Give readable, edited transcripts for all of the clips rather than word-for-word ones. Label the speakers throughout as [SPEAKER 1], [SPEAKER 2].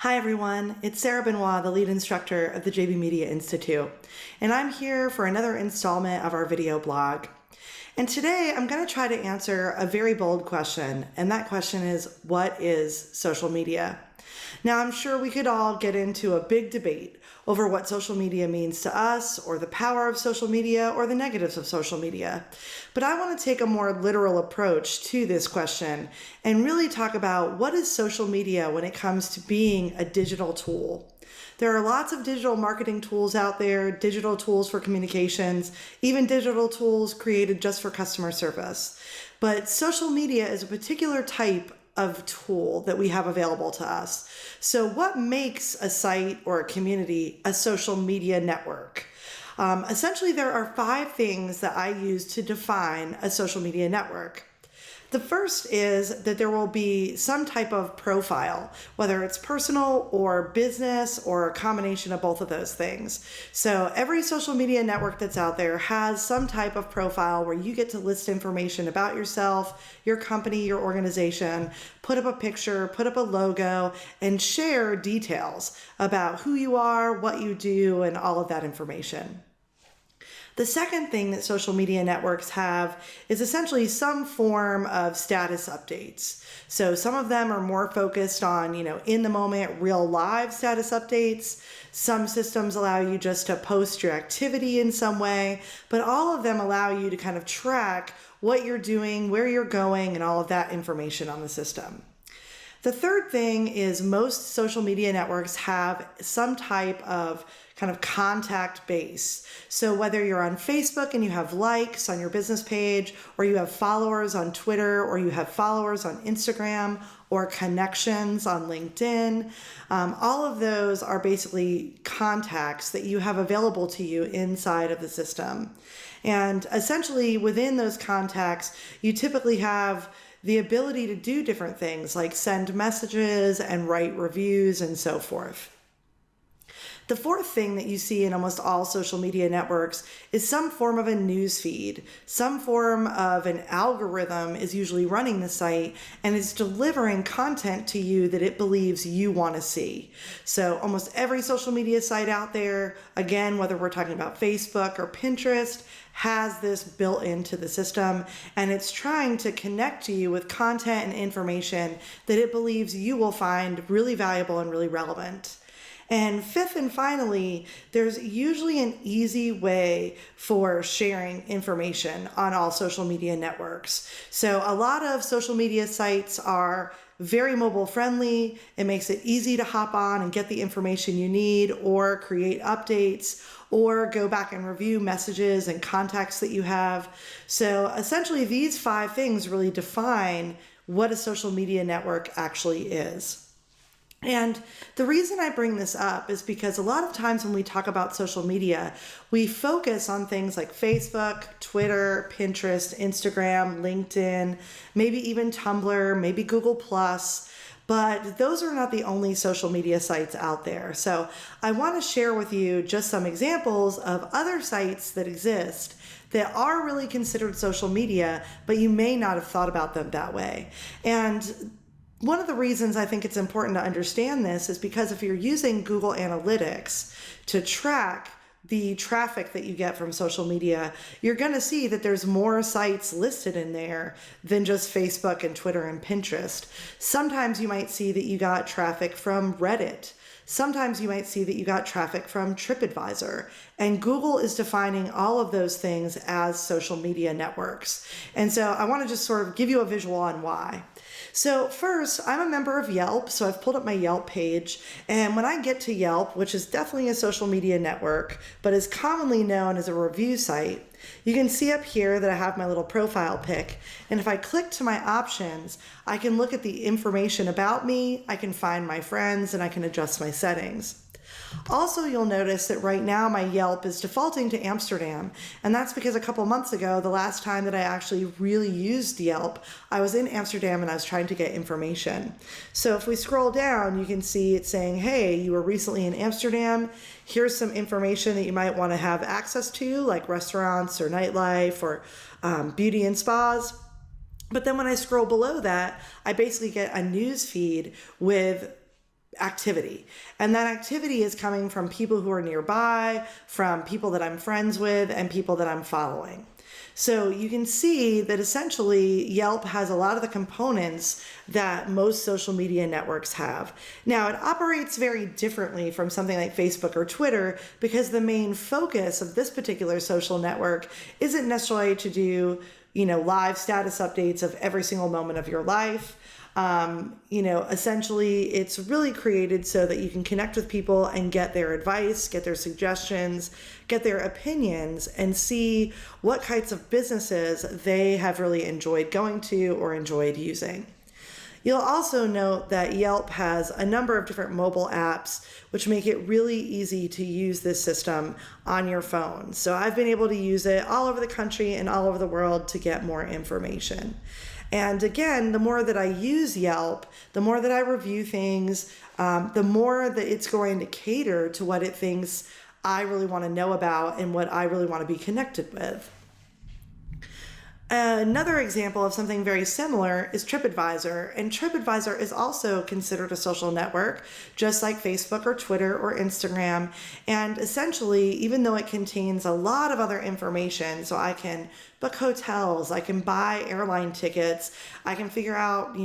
[SPEAKER 1] Hi everyone, it's Sarah Benoit, the lead instructor of the JB Media Institute, and I'm here for another installment of our video blog. And today I'm going to try to answer a very bold question, and that question is, what is social media? Now, I'm sure we could all get into a big debate over what social media means to us, or the power of social media, or the negatives of social media. But I want to take a more literal approach to this question and really talk about what is social media when it comes to being a digital tool. There are lots of digital marketing tools out there, digital tools for communications, even digital tools created just for customer service. But social media is a particular type of tool that we have available to us. So what makes a site or a community a social media network? Essentially, there are 5 things that I use to define a social media network. The first is that there will be some type of profile, whether it's personal or business or a combination of both of those things. So every social media network that's out there has some type of profile where you get to list information about yourself, your company, your organization, put up a picture, put up a logo, and share details about who you are, what you do, and all of that information. The second thing that social media networks have is essentially some form of status updates. So some of them are more focused on, in the moment, real live status updates. Some systems allow you just to post your activity in some way, but all of them allow you to kind of track what you're doing, where you're going, and all of that information on the system. The third thing is most social media networks have some type of kind of contact base. So whether you're on Facebook and you have likes on your business page, or you have followers on Twitter, or you have followers on Instagram, or connections on LinkedIn, all of those are basically contacts that you have available to you inside of the system. And essentially within those contacts, you typically have the ability to do different things like send messages and write reviews and so forth. The fourth thing that you see in almost all social media networks is some form of a news feed. Some form of an algorithm is usually running the site and is delivering content to you that it believes you want to see. So almost every social media site out there, again, whether we're talking about Facebook or Pinterest, has this built into the system, and it's trying to connect to you with content and information that it believes you will find really valuable and really relevant. And fifth and finally, there's usually an easy way for sharing information on all social media networks. So a lot of social media sites are very mobile friendly. It makes it easy to hop on and get the information you need, or create updates, or go back and review messages and contacts that you have. So essentially these 5 things really define what a social media network actually is. And the reason I bring this up is because a lot of times when we talk about social media, we focus on things like Facebook, Twitter, Pinterest, Instagram, LinkedIn, maybe even Tumblr, maybe Google+, but those are not the only social media sites out there. So I want to share with you just some examples of other sites that exist that are really considered social media, but you may not have thought about them that way. And one of the reasons I think it's important to understand this is because if you're using Google Analytics to track the traffic that you get from social media, you're going to see that there's more sites listed in there than just Facebook and Twitter and Pinterest. Sometimes you might see that you got traffic from Reddit. Sometimes you might see that you got traffic from Tripadvisor, and Google is defining all of those things as social media networks. And so I want to just sort of give you a visual on why. So first, I'm a member of Yelp, so I've pulled up my Yelp page, and when I get to Yelp, which is definitely a social media network, but is commonly known as a review site, you can see up here that I have my little profile pic, and if I click to my options, I can look at the information about me, I can find my friends, and I can adjust my settings. Also, you'll notice that right now my Yelp is defaulting to Amsterdam, and that's because a couple months ago, the last time that I actually really used Yelp, I was in Amsterdam and I was trying to get information. So if we scroll down, you can see it saying, hey, you were recently in Amsterdam. Here's some information that you might want to have access to, like restaurants or nightlife or beauty and spas. But then when I scroll below that, I basically get a news feed with activity. And that activity is coming from people who are nearby, from people that I'm friends with, and people that I'm following. So you can see that essentially Yelp has a lot of the components that most social media networks have. Now, it operates very differently from something like Facebook or Twitter because the main focus of this particular social network isn't necessarily to do, live status updates of every single moment of your life. Essentially it's really created so that you can connect with people and get their advice, get their suggestions, get their opinions, and see what kinds of businesses they have really enjoyed going to or enjoyed using. You'll also note that Yelp has a number of different mobile apps which make it really easy to use this system on your phone. So I've been able to use it all over the country and all over the world to get more information. And again, the more that I use Yelp, the more that I review things, the more that it's going to cater to what it thinks I really want to know about and what I really want to be connected with. Another example of something very similar is Tripadvisor, and Tripadvisor is also considered a social network, just like Facebook or Twitter or Instagram. And essentially, even though it contains a lot of other information, so I can book hotels, I can buy airline tickets, I can figure out,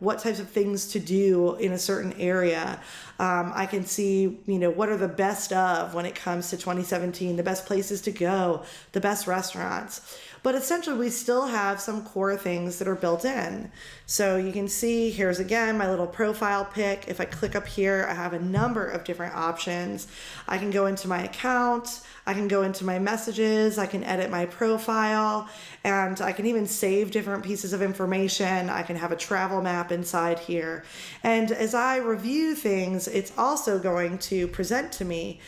[SPEAKER 1] what types of things to do in a certain area. I can see, what are the best of when it comes to 2017, the best places to go, the best restaurants. But essentially, we still have some core things that are built in. So you can see, here's again my little profile pic. If I click up here, I have a number of different options. I can go into my account, I can go into my messages, I can edit my profile, and I can even save different pieces of information. I can have a travel map inside here. And as I review things, it's also going to present to me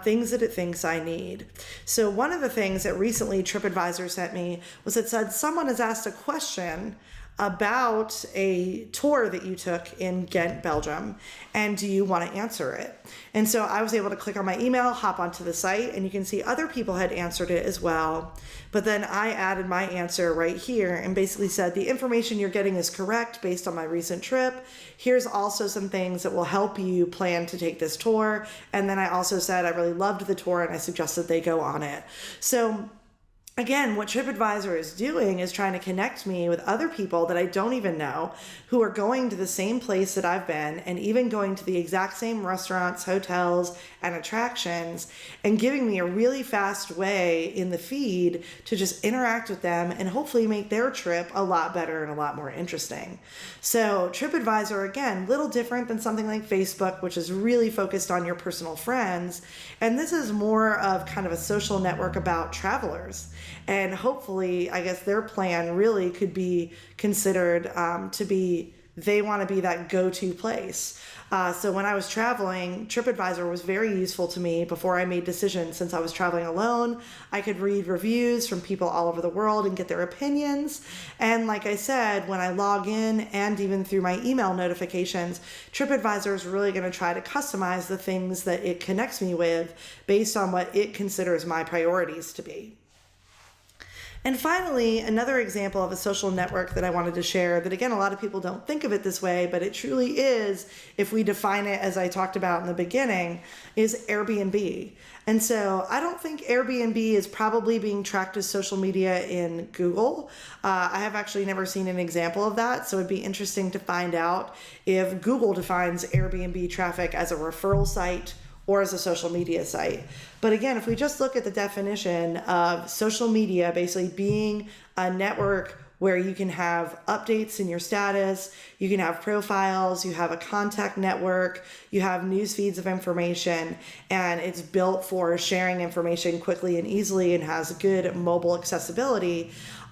[SPEAKER 1] things that it thinks I need. So one of the things that recently Tripadvisor sent me was it said, someone has asked a question about a tour that you took in Ghent, Belgium, and do you want to answer it? And so I was able to click on my email, hop onto the site, and you can see other people had answered it as well. But then I added my answer right here and basically said, the information you're getting is correct based on my recent trip. Here's also some things that will help you plan to take this tour. And then I also said I really loved the tour and I suggested they go on it. So again, what Tripadvisor is doing is trying to connect me with other people that I don't even know who are going to the same place that I've been and even going to the exact same restaurants, hotels, and attractions, and giving me a really fast way in the feed to just interact with them and hopefully make their trip a lot better and a lot more interesting. So Tripadvisor, again, little different than something like Facebook, which is really focused on your personal friends. And this is more of kind of a social network about travelers. And hopefully, I guess their plan really could be considered to be, they want to be that go-to place. So when I was traveling, Tripadvisor was very useful to me before I made decisions. Since I was traveling alone, I could read reviews from people all over the world and get their opinions. And like I said, when I log in and even through my email notifications, Tripadvisor is really going to try to customize the things that it connects me with based on what it considers my priorities to be. And finally, another example of a social network that I wanted to share that, again, a lot of people don't think of it this way, but it truly is, if we define it as I talked about in the beginning, is Airbnb. And so I don't think Airbnb is probably being tracked as social media in Google. I have actually never seen an example of that, so it'd be interesting to find out if Google defines Airbnb traffic as a referral site or as a social media site. But again, if we just look at the definition of social media basically being a network where you can have updates in your status, you can have profiles, you have a contact network, you have news feeds of information, and it's built for sharing information quickly and easily and has good mobile accessibility.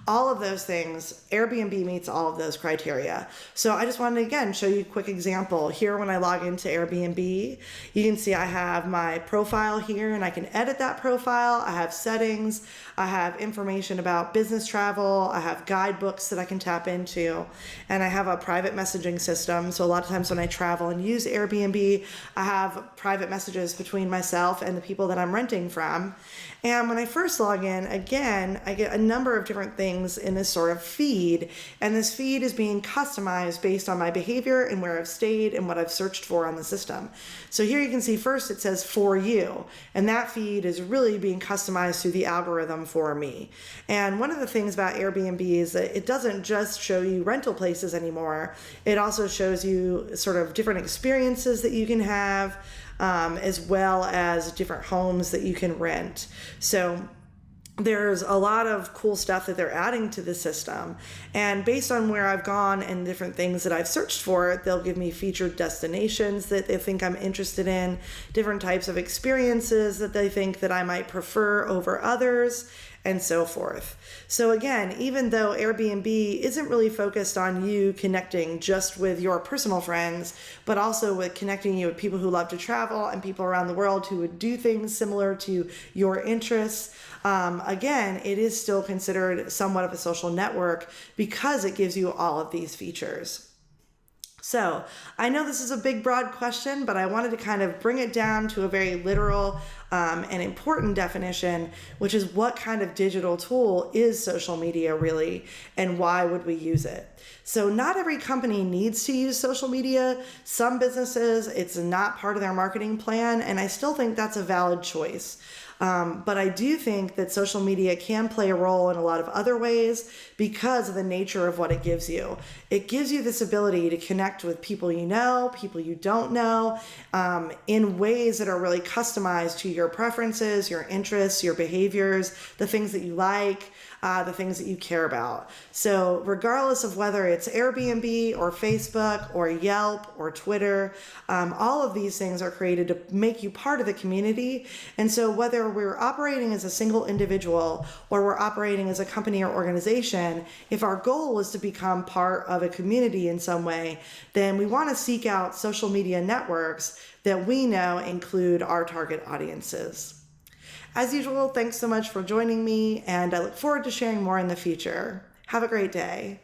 [SPEAKER 1] All of those things, Airbnb meets all of those criteria. So I just wanted to, again, show you a quick example. Here, when I log into Airbnb, you can see I have my profile here and I can edit that profile. I have settings. I have information about business travel. I have guidebooks that I can tap into. And I have a private messaging system. So a lot of times when I travel and use Airbnb, I have private messages between myself and the people that I'm renting from. And when I first log in, again, I get a number of different things things in this sort of feed, and this feed is being customized based on my behavior and where I've stayed and what I've searched for on the system. So here you can see first it says for you, and that feed is really being customized through the algorithm for me. And one of the things about Airbnb is that it doesn't just show you rental places anymore. It also shows you sort of different experiences that you can have, as well as different homes that you can rent. So there's a lot of cool stuff that they're adding to the system. And based on where I've gone and different things that I've searched for, they'll give me featured destinations that they think I'm interested in, different types of experiences that they think that I might prefer over others, and so forth. So again, even though Airbnb isn't really focused on you connecting just with your personal friends, but also with connecting you with people who love to travel and people around the world who would do things similar to your interests, again, it is still considered somewhat of a social network because it gives you all of these features. So I know this is a big, broad question, but I wanted to kind of bring it down to a very literal and important definition, which is what kind of digital tool is social media really, and why would we use it? So not every company needs to use social media. Some businesses, it's not part of their marketing plan, and I still think that's a valid choice. But I do think that social media can play a role in a lot of other ways because of the nature of what it gives you. It gives you this ability to connect with people you know, people you don't know, in ways that are really customized to your preferences, your interests, your behaviors, the things that you like, the things that you care about. So regardless of whether it's Airbnb or Facebook or Yelp or Twitter, all of these things are created to make you part of the community. And so whether we're operating as a single individual or we're operating as a company or organization, if our goal is to become part of a community in some way, then we want to seek out social media networks that we know include our target audiences. As usual, thanks so much for joining me, and I look forward to sharing more in the future. Have a great day.